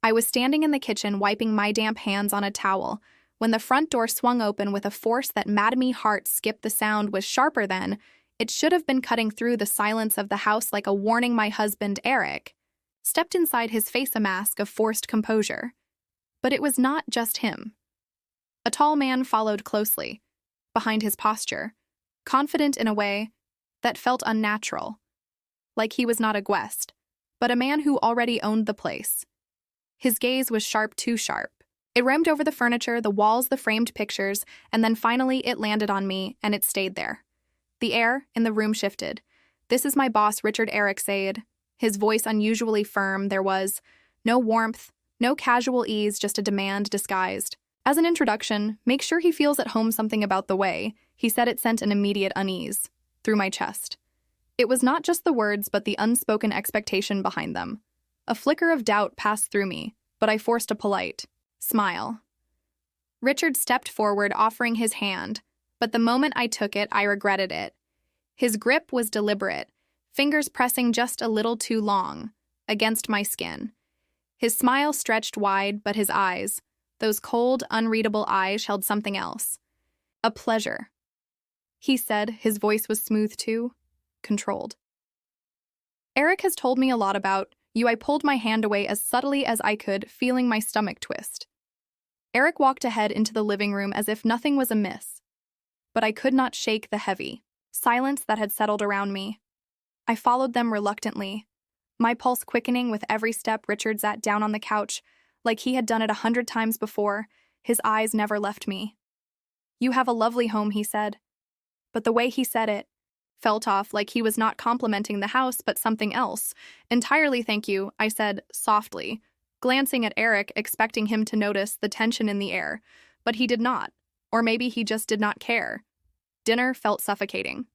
I was standing in the kitchen wiping my damp hands on a towel when the front door swung open with a force that made me heart skip. The sound was sharper than it should have been, cutting through the silence of the house like a warning. My husband, Eric, stepped inside, his face a mask of forced composure. But it was not just him. A tall man followed closely, behind his posture, confident in a way that felt unnatural, like he was not a guest, but a man who already owned the place. His gaze was sharp, too sharp. It roamed over the furniture, the walls, the framed pictures, and then finally it landed on me, and it stayed there. The air in the room shifted. "This is my boss, Richard," Eric said, his voice unusually firm. There was no warmth, no casual ease, just a demand disguised as an introduction. "Make sure he feels at home." Something about the way he said it sent an immediate unease through my chest. It was not just the words, but the unspoken expectation behind them. A flicker of doubt passed through me, but I forced a polite smile. Richard stepped forward, offering his hand, but the moment I took it, I regretted it. His grip was deliberate, fingers pressing just a little too long against my skin. His smile stretched wide, but his eyes, those cold, unreadable eyes, held something else. "A pleasure," he said. His voice was smooth too, controlled. "Eric has told me a lot about you." I pulled my hand away as subtly as I could, feeling my stomach twist. Eric walked ahead into the living room as if nothing was amiss, but I could not shake the heavy silence that had settled around me. I followed them reluctantly, my pulse quickening with every step. Richard sat down on the couch, like he had done it 100 times before. His eyes never left me. "You have a lovely home," he said. But the way he said it felt off, like he was not complimenting the house, but something else entirely. "Thank you," I said softly, glancing at Eric, expecting him to notice the tension in the air. But he did not. Or maybe he just did not care. Dinner felt suffocating.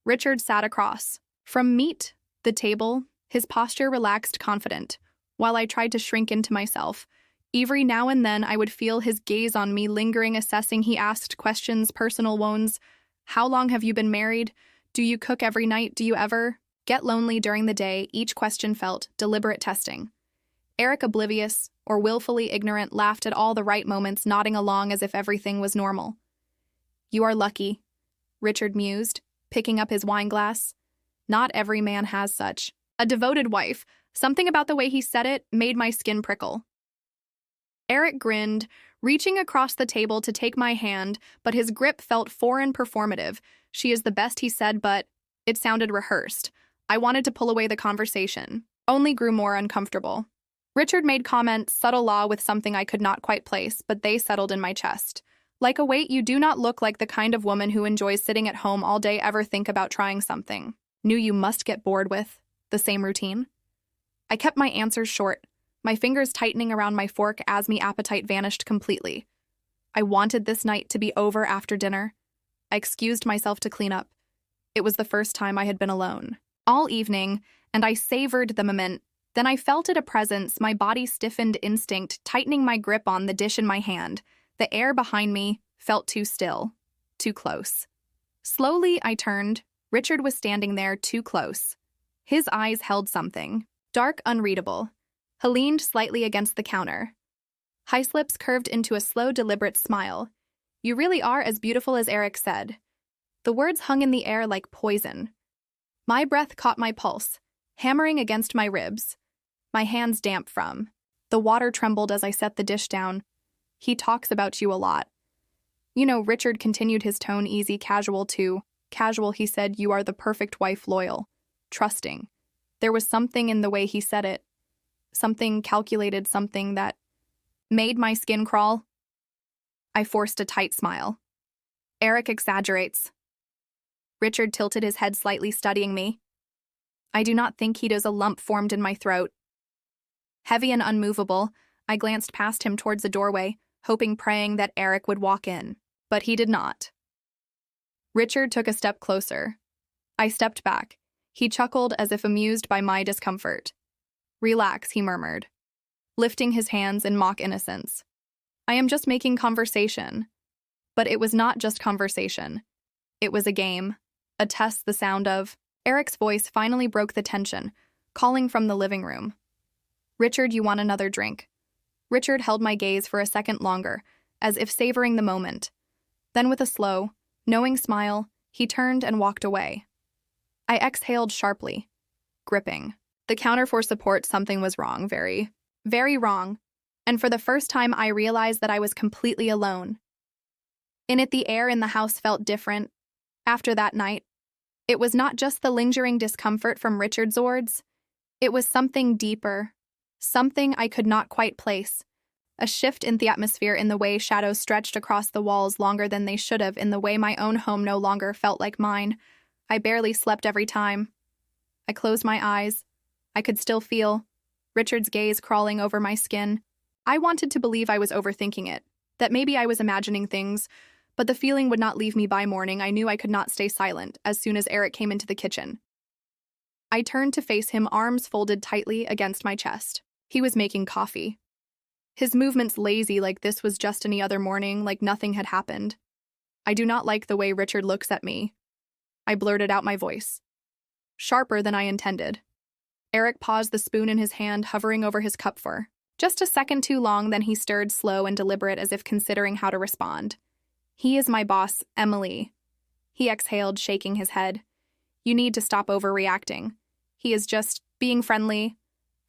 Richard sat across from meat, the table, his posture relaxed, confident, while I tried to shrink into myself. Every now and then I would feel his gaze on me, lingering, assessing. He asked questions, personal ones. "How long have you been married? Do you cook every night? Do you ever get lonely during the day?" Each question felt deliberate testing. Eric, oblivious or willfully ignorant, laughed at all the right moments, nodding along as if everything was normal. "You are lucky," Richard mused, picking up his wine glass. "Not every man has such a devoted wife." Something about the way he said it made my skin prickle. Eric grinned, reaching across the table to take my hand, but his grip felt foreign, performative. "She is the best," he said, but it sounded rehearsed. I wanted to pull away. The conversation only grew more uncomfortable. Richard made comments, subtle law with something I could not quite place, but they settled in my chest. Like a weight. "You do not look like the kind of woman who enjoys sitting at home all day. Ever think about trying something new? You must get bored with the same routine." I kept my answers short, my fingers tightening around my fork as my appetite vanished completely. I wanted this night to be over after dinner. I excused myself to clean up. It was the first time I had been alone all evening, and I savored the moment. Then I felt it, a presence. My body stiffened, instinct tightening my grip on the dish in my hand. The air behind me felt too still, too close. Slowly, I turned. Richard was standing there, too close. His eyes held something dark, unreadable. He leaned slightly against the counter. His lips curved into a slow, deliberate smile. "You really are as beautiful as Eric said." The words hung in the air like poison. My breath caught my pulse, hammering against my ribs. My hands damp from the water trembled as I set the dish down. "He talks about you a lot." "You know," Richard continued, his tone easy, casual too. Casual, he said. "You are the perfect wife, loyal, trusting." There was something in the way he said it. Something calculated, something that made my skin crawl. I forced a tight smile. "Eric exaggerates." Richard tilted his head slightly, studying me. "I do not think he does." A lump formed in my throat. Heavy and unmovable, I glanced past him towards the doorway, hoping, praying that Eric would walk in. But he did not. Richard took a step closer. I stepped back. He chuckled as if amused by my discomfort. "Relax," he murmured, lifting his hands in mock innocence. "I am just making conversation." But it was not just conversation. It was a game, a test. The sound of Eric's voice finally broke the tension, calling from the living room. Richard, you want another drink? Richard held my gaze for a second longer, as if savoring the moment. Then with a slow, knowing smile, he turned and walked away. I exhaled sharply, gripping the counter for support. Something was wrong, very, very wrong. And for the first time, I realized that I was completely alone. In it, the air in the house felt different. After that night, it was not just the lingering discomfort from Richard's words. It was something deeper, something I could not quite place. A shift in the atmosphere, in the way shadows stretched across the walls longer than they should have, in the way my own home no longer felt like mine. I barely slept every time. I closed my eyes. I could still feel Richard's gaze crawling over my skin. I wanted to believe I was overthinking it, that maybe I was imagining things, but the feeling would not leave me by morning. I knew I could not stay silent as soon as Eric came into the kitchen. I turned to face him, arms folded tightly against my chest. He was making coffee. His movements lazy, like this was just any other morning, like nothing had happened. I do not like the way Richard looks at me. I blurted out, my voice sharper than I intended. Eric paused, the spoon in his hand hovering over his cup for just a second too long, then he stirred, slow and deliberate, as if considering how to respond. He is my boss, Emily. He exhaled, shaking his head. You need to stop overreacting. He is just being friendly.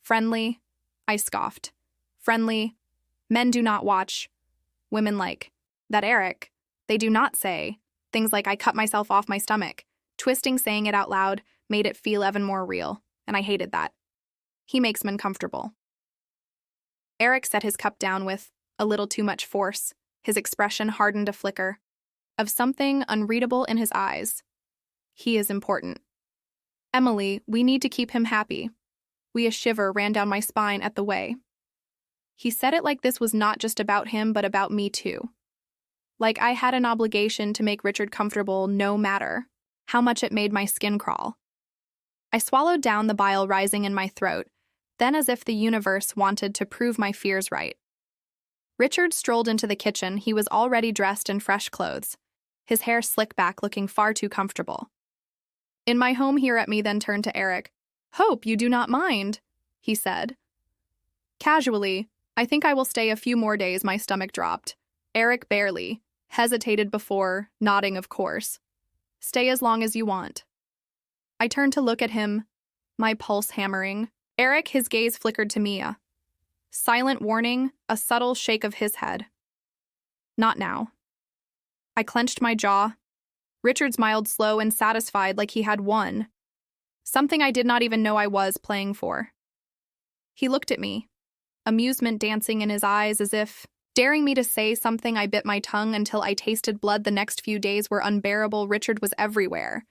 Friendly? I scoffed. Friendly? Men do not watch women like that, Eric. They do not say things like I cut myself off my stomach. Twisting saying it out loud made it feel even more real, and I hated that. He makes men comfortable. Eric set his cup down with a little too much force. His expression hardened, a flicker of something unreadable in his eyes. He is important. Emily, we need to keep him happy. A shiver ran down my spine at the way he said it, like this was not just about him, but about me too. Like I had an obligation to make Richard comfortable, no matter how much it made my skin crawl. I swallowed down the bile rising in my throat, then, as if the universe wanted to prove my fears right, Richard strolled into the kitchen. He was already dressed in fresh clothes, his hair slicked back, looking far too comfortable. In my home here at me, then turned to Eric. Hope you do not mind, he said. Casually, I think I will stay a few more days. My stomach dropped. Eric barely hesitated before nodding, of course. Stay as long as you want. I turned to look at him, my pulse hammering. Eric, his gaze flickered to me, a silent warning, a subtle shake of his head. Not now. I clenched my jaw. Richard smiled, slow and satisfied, like he had won something I did not even know I was playing for. He looked at me, amusement dancing in his eyes, as if daring me to say something. I bit my tongue until I tasted blood. The next few days were unbearable. Richard was everywhere.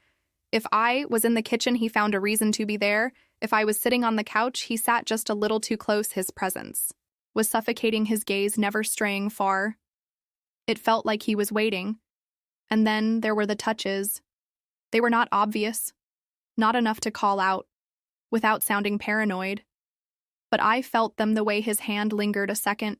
If I was in the kitchen, he found a reason to be there. If I was sitting on the couch, he sat just a little too close. His presence was suffocating, his gaze never straying far. It felt like he was waiting. And then there were the touches. They were not obvious, not enough to call out without sounding paranoid. But I felt them, the way his hand lingered a second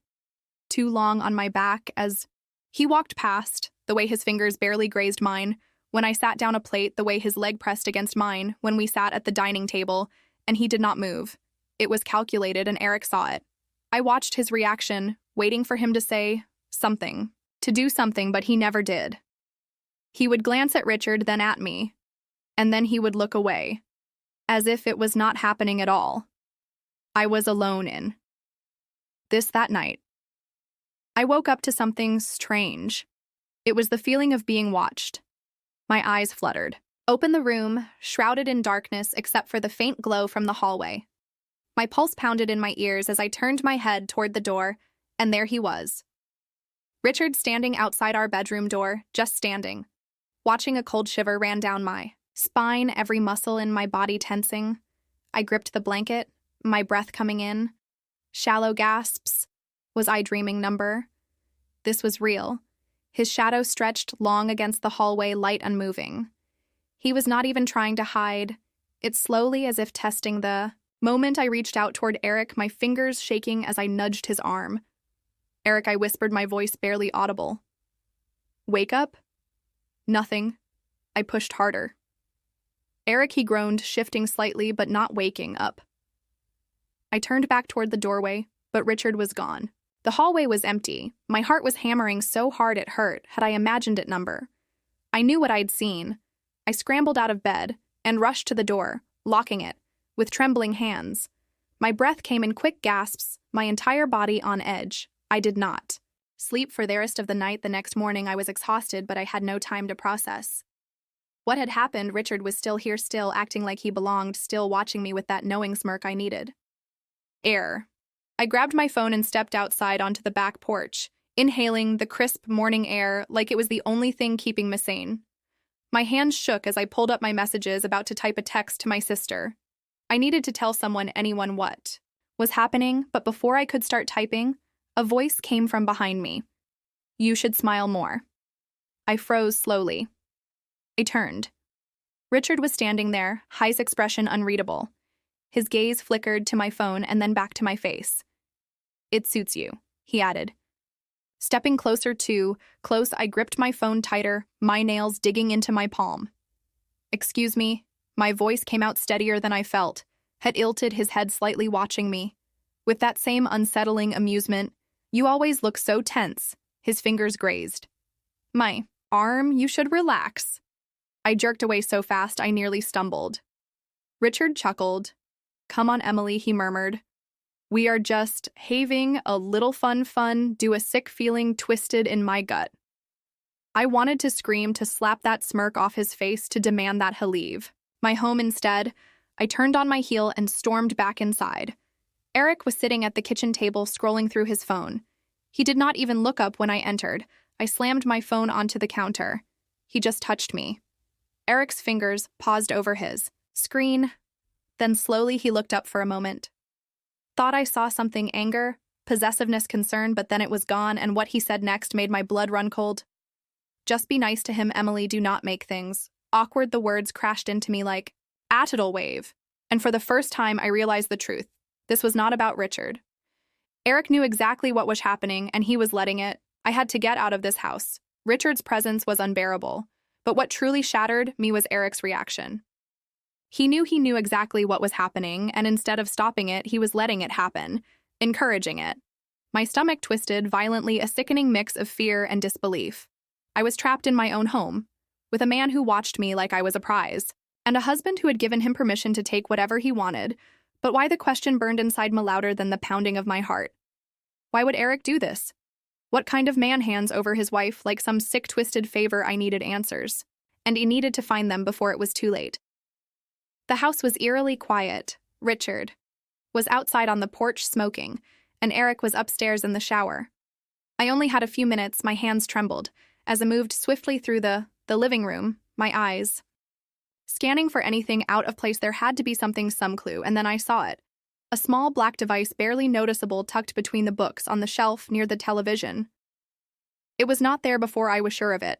too long on my back as he walked past, the way his fingers barely grazed mine when I sat down a plate, the way his leg pressed against mine when we sat at the dining table, and he did not move. It was calculated, and Eric saw it. I watched his reaction, waiting for him to say something, to do something, but he never did. He would glance at Richard, then at me, and then he would look away, as if it was not happening at all. I was alone in this that night. I woke up to something strange. It was the feeling of being watched. My eyes fluttered. Opened the room, shrouded in darkness except for the faint glow from the hallway. My pulse pounded in my ears as I turned my head toward the door, and there he was. Richard standing outside our bedroom door, just standing. Watching, a cold shiver ran down my spine, every muscle in my body tensing. I gripped the blanket, my breath coming in. Shallow gasps. Was I dreaming? This was real. His shadow stretched long against the hallway, light, unmoving. He was not even trying to hide. It slowly, as if testing the moment. I reached out toward Eric, my fingers shaking as I nudged his arm. Eric, I whispered, my voice barely audible. Wake up? Nothing. I pushed harder. Eric, he groaned, shifting slightly but not waking up. I turned back toward the doorway, but Richard was gone. The hallway was empty. My heart was hammering so hard it hurt, had I imagined it number. I knew what I'd seen. I scrambled out of bed and rushed to the door, locking it, with trembling hands. My breath came in quick gasps, my entire body on edge. I did not sleep for the rest of the night. The next morning I was exhausted, but I had no time to process what had happened. Richard was still here, still acting like he belonged, still watching me with that knowing smirk I needed. Air. I grabbed my phone and stepped outside onto the back porch, inhaling the crisp morning air like it was the only thing keeping me sane. My hands shook as I pulled up my messages, about to type a text to my sister. I needed to tell someone, anyone, what was happening, but before I could start typing, a voice came from behind me. You should smile more. I froze slowly. I turned. Richard was standing there, his expression unreadable. His gaze flickered to my phone and then back to my face. It suits you, he added. Stepping closer, I gripped my phone tighter, my nails digging into my palm. Excuse me, my voice came out steadier than I felt, had tilted his head slightly, watching me. With that same unsettling amusement, you always look so tense, his fingers grazed. My arm, you should relax. I jerked away so fast I nearly stumbled. Richard chuckled. Come on, Emily, he murmured. We are just having a little fun, do a sick feeling twisted in my gut. I wanted to scream, to slap that smirk off his face, to demand that he leave my home instead. I turned on my heel and stormed back inside. Eric was sitting at the kitchen table scrolling through his phone. He did not even look up when I entered. I slammed my phone onto the counter. He just touched me. Eric's fingers paused over his screen. Then slowly he looked up for a moment. Thought I saw something, anger, possessiveness, concern, but then it was gone, and what he said next made my blood run cold. Just be nice to him, Emily, do not make things awkward. The words crashed into me like a tidal wave, and for the first time I realized the truth. This was not about Richard. Eric knew exactly what was happening, and he was letting it. I had to get out of this house. Richard's presence was unbearable, but what truly shattered me was Eric's reaction. He knew exactly what was happening, and instead of stopping it, he was letting it happen, encouraging it. My stomach twisted violently, a sickening mix of fear and disbelief. I was trapped in my own home, with a man who watched me like I was a prize, and a husband who had given him permission to take whatever he wanted. But why? The question burned inside me louder than the pounding of my heart. Why would Eric do this? What kind of man hands over his wife like some sick, twisted favor? I needed answers, and he needed to find them before it was too late. The house was eerily quiet. Richard was outside on the porch smoking, and Eric was upstairs in the shower. I only had a few minutes. My hands trembled as I moved swiftly through the living room, my eyes scanning for anything out of place. There had to be something, some clue, and then I saw it. A small black device, barely noticeable, tucked between the books on the shelf near the television. It was not there before I was sure of it.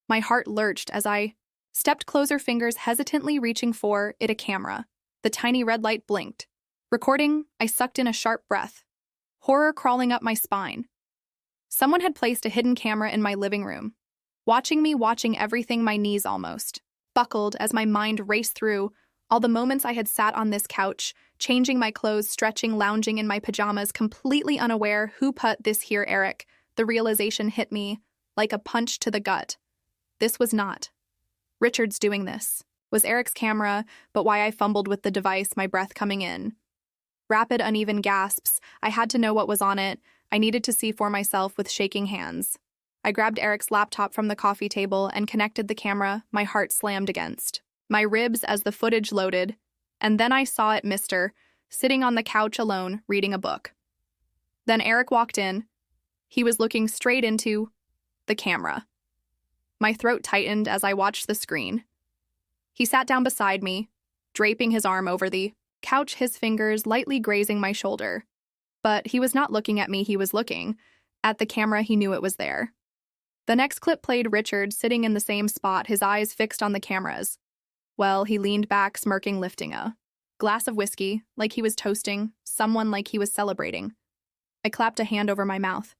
My heart lurched as I stepped closer, fingers hesitantly reaching for it. A camera. The tiny red light blinked. Recording. I sucked in a sharp breath. Horror crawling up my spine. Someone had placed a hidden camera in my living room, watching me, watching everything. My knees almost buckled as my mind raced through all the moments I had sat on this couch, changing my clothes, stretching, lounging in my pajamas, completely unaware who put this here. Eric. The realization hit me like a punch to the gut. This was not Richard's doing this. Was Eric's camera, but why? I fumbled with the device, my breath coming in rapid, uneven gasps. I had to know what was on it. I needed to see for myself with shaking hands. I grabbed Eric's laptop from the coffee table and connected the camera. My heart slammed against my ribs as the footage loaded, and then I saw it, Mr. sitting on the couch alone, reading a book. Then Eric walked in. He was looking straight into the camera. My throat tightened as I watched the screen. He sat down beside me, draping his arm over the couch, his fingers lightly grazing my shoulder. But he was not looking at me, he was looking at the camera. He knew it was there. The next clip played Richard sitting in the same spot, his eyes fixed on the cameras. Well, he leaned back, smirking, lifting a glass of whiskey, like he was toasting someone, like he was celebrating. I clapped a hand over my mouth,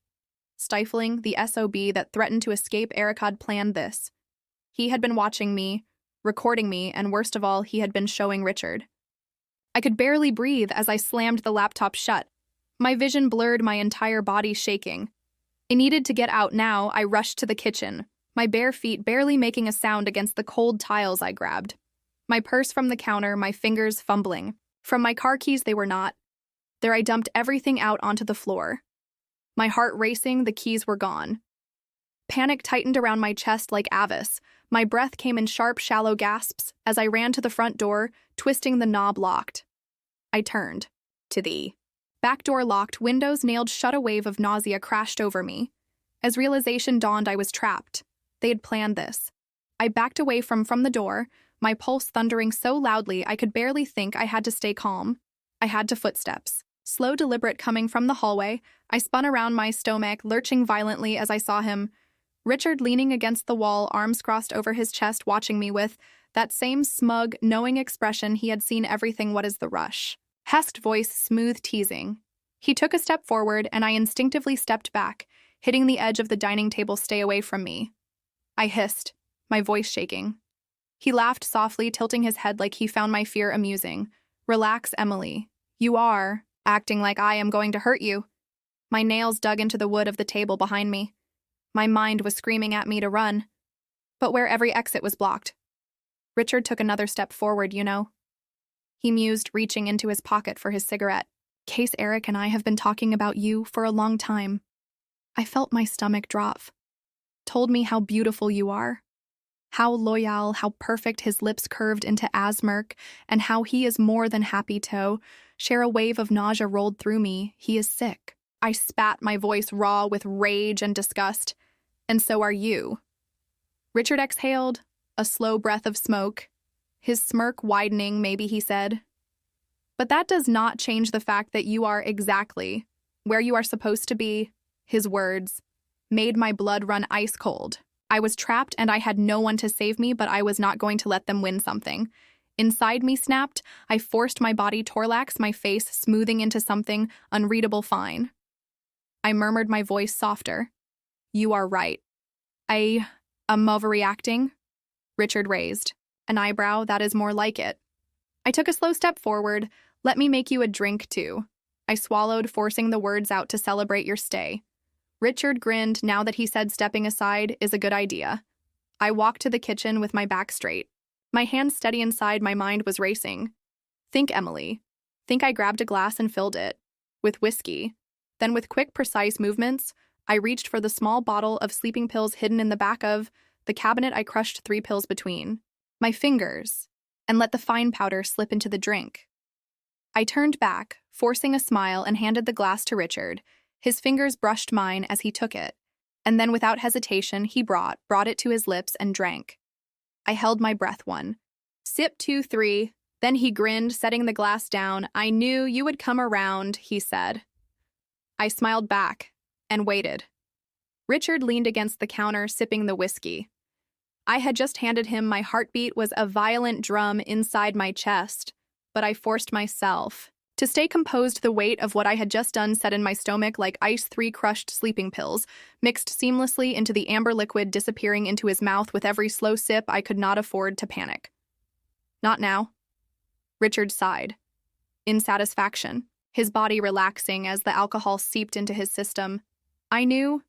stifling the SOB that threatened to escape. Eric had planned this. He had been watching me, recording me, and worst of all, he had been showing Richard I could barely breathe as I slammed the laptop shut. My vision blurred, my entire body shaking. I needed to get out now. I rushed to the kitchen, my bare feet barely making a sound against the cold tiles I grabbed. My purse from the counter, my fingers fumbling. From my car keys, they were not. There I dumped everything out onto the floor. My heart racing, the keys were gone. Panic tightened around my chest like Avis. My breath came in sharp, shallow gasps as I ran to the front door, twisting the knob locked. I turned. To the back door locked, windows nailed shut. A wave of nausea crashed over me. As realization dawned, I was trapped. They had planned this. I backed away from the door, my pulse thundering so loudly I could barely think. I had to stay calm. I had to footsteps. Slow, deliberate, coming from the hallway. I spun around, my stomach lurching violently as I saw him. Richard leaning against the wall, arms crossed over his chest, watching me with that same smug, knowing expression. He had seen everything. What is the rush? Hushed voice, smooth, teasing. He took a step forward, and I instinctively stepped back, hitting the edge of the dining table. Stay away from me. I hissed, my voice shaking. He laughed softly, tilting his head like he found my fear amusing. Relax, Emily. You are acting like I am going to hurt you. My nails dug into the wood of the table behind me. My mind was screaming at me to run, but where every exit was blocked. Richard took another step forward, you know. He mused, reaching into his pocket for his cigarette. Case Eric and I have been talking about you for a long time. I felt my stomach drop. Told me how beautiful you are. How loyal, how perfect. His lips curved into a smirk, and how he is more than happy to share. A wave of nausea rolled through me. He is sick. I spat, my voice raw with rage and disgust. And so are you. Richard exhaled, a slow breath of smoke. His smirk widening, maybe he said. But that does not change the fact that you are exactly where you are supposed to be. His words made my blood run ice cold. I was trapped and I had no one to save me, but I was not going to let them win something. Inside me snapped. I forced my body to relax, my face smoothing into something unreadable fine. I murmured, my voice softer. You are right. I'm overreacting. Richard raised an eyebrow. That is more like it. I took a slow step forward. Let me make you a drink, too. I swallowed, forcing the words out to celebrate your stay. Richard grinned. Now that he said stepping aside is a good idea. I walked to the kitchen with my back straight. My hands steady inside, my mind was racing. Think, Emily. Think. I grabbed a glass and filled it with whiskey. Then with quick, precise movements, I reached for the small bottle of sleeping pills hidden in the back of the cabinet. I crushed 3 pills between my fingers and let the fine powder slip into the drink. I turned back, forcing a smile, and handed the glass to Richard. His fingers brushed mine as he took it, and then without hesitation he brought it to his lips and drank. I held my breath. 1 sip, 2, 3. Then he grinned, setting the glass down. I knew you would come around, he said. I smiled back and waited. Richard leaned against the counter, sipping the whiskey. I had just handed him. My heartbeat was a violent drum inside my chest, but I forced myself to stay composed. The weight of what I had just done set in my stomach like ice. 3 crushed sleeping pills, mixed seamlessly into the amber liquid, disappearing into his mouth with every slow sip. I could not afford to panic. Not now. Richard sighed, in satisfaction, his body relaxing as the alcohol seeped into his system. I knew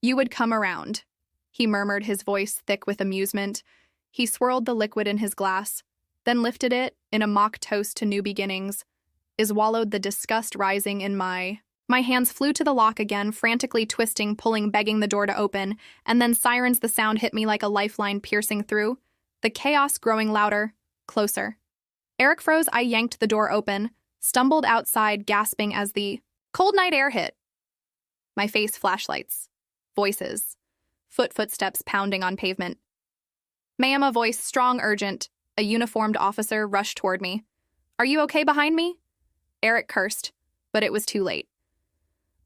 you would come around, he murmured, his voice thick with amusement. He swirled the liquid in his glass, then lifted it in a mock toast to new beginnings. Swallowed, the disgust rising in my hands flew to the lock again, frantically twisting, pulling, begging the door to open, and then sirens. The sound hit me like a lifeline, piercing through. The chaos growing louder, closer. Eric froze. I yanked the door open, stumbled outside, gasping as the cold night air hit. My face, flashlights, voices, footsteps pounding on pavement. Ma'am, a voice, strong, urgent. A uniformed officer rushed toward me. Are you okay behind me? Eric cursed, but it was too late.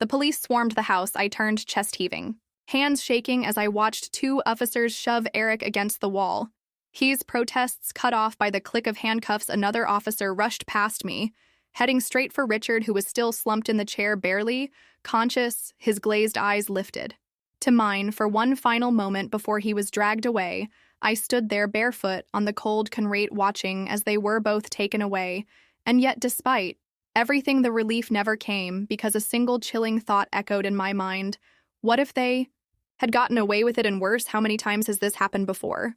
The police swarmed the house. I turned, chest heaving, hands shaking as I watched 2 officers shove Eric against the wall. His protests cut off by the click of handcuffs. Another officer rushed past me, heading straight for Richard, who was still slumped in the chair, barely conscious, his glazed eyes lifted to mine for one final moment before he was dragged away. I stood there barefoot on the cold concrete, watching as they were both taken away, And yet, despite everything, the relief never came because a single chilling thought echoed in my mind. What if they had gotten away with it and worse? How many times has this happened before?